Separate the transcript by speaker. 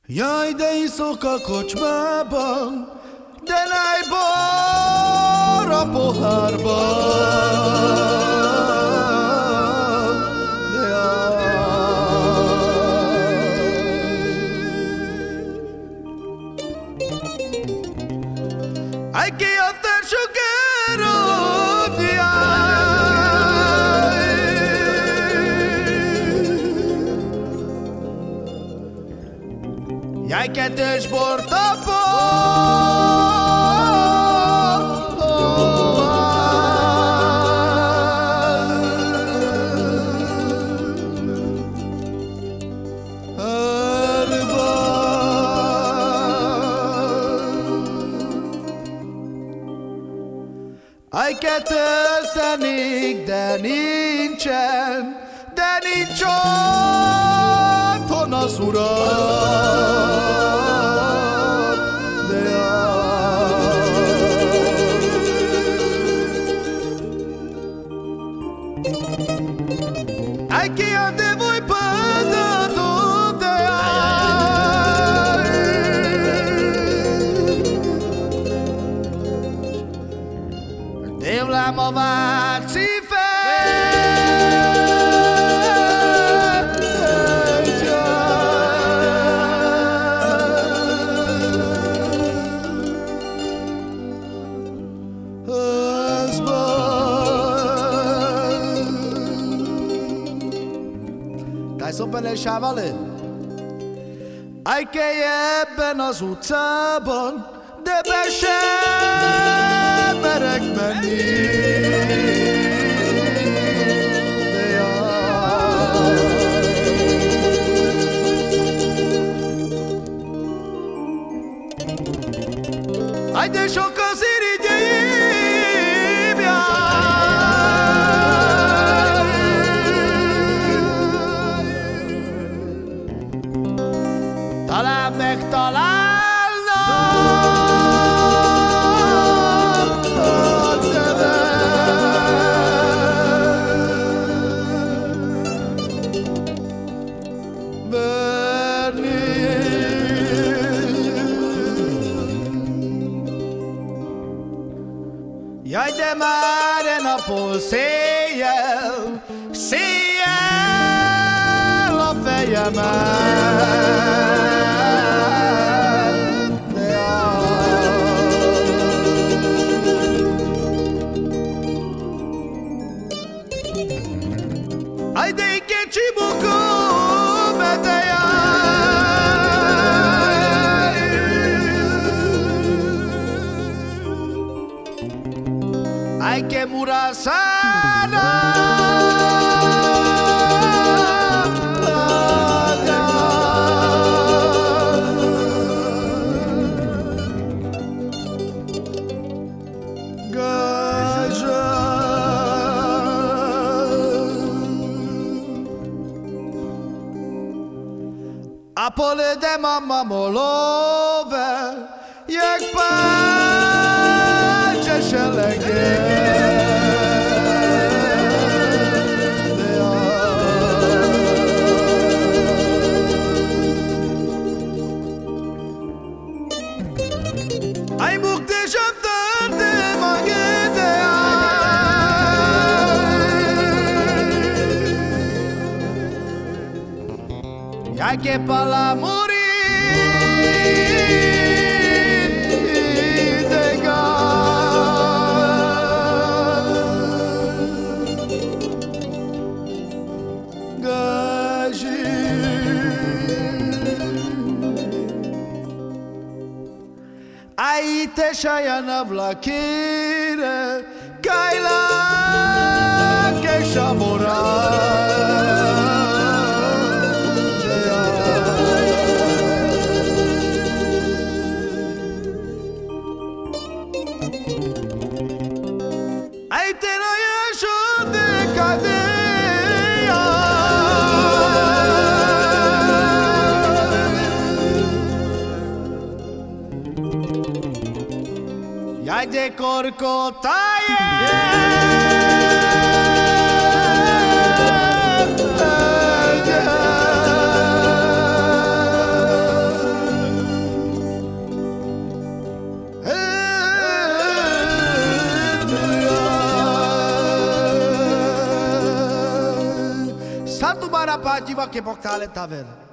Speaker 1: Jaj, de iszok a kocsmában, de nej bor a pohárban. De hay que hacer suquero, y hay que desbordar hay que tölteni, de nincsen otthon az uram. De hay que ande voy para donde Délem a Váci Daj szopenésával Ajkej ebben az utcában, de be sem merek menni. De jaj. Aj, de sok az irigyeim, talán megtalálnám a verni. Jaj, de már napol széjjel, széjjel a fejemet. Aj, de igen csibogom, de jaj. Aj, que murasana. A pole de mama molove, jak pace szelege. Aj muktesem tărde magedea. Ya que pa la morir de gaji. Ai te shayana vlakire kaila que shamora. Ai te raieșo de cadea. Ia de corcotaie. pativa che portale taver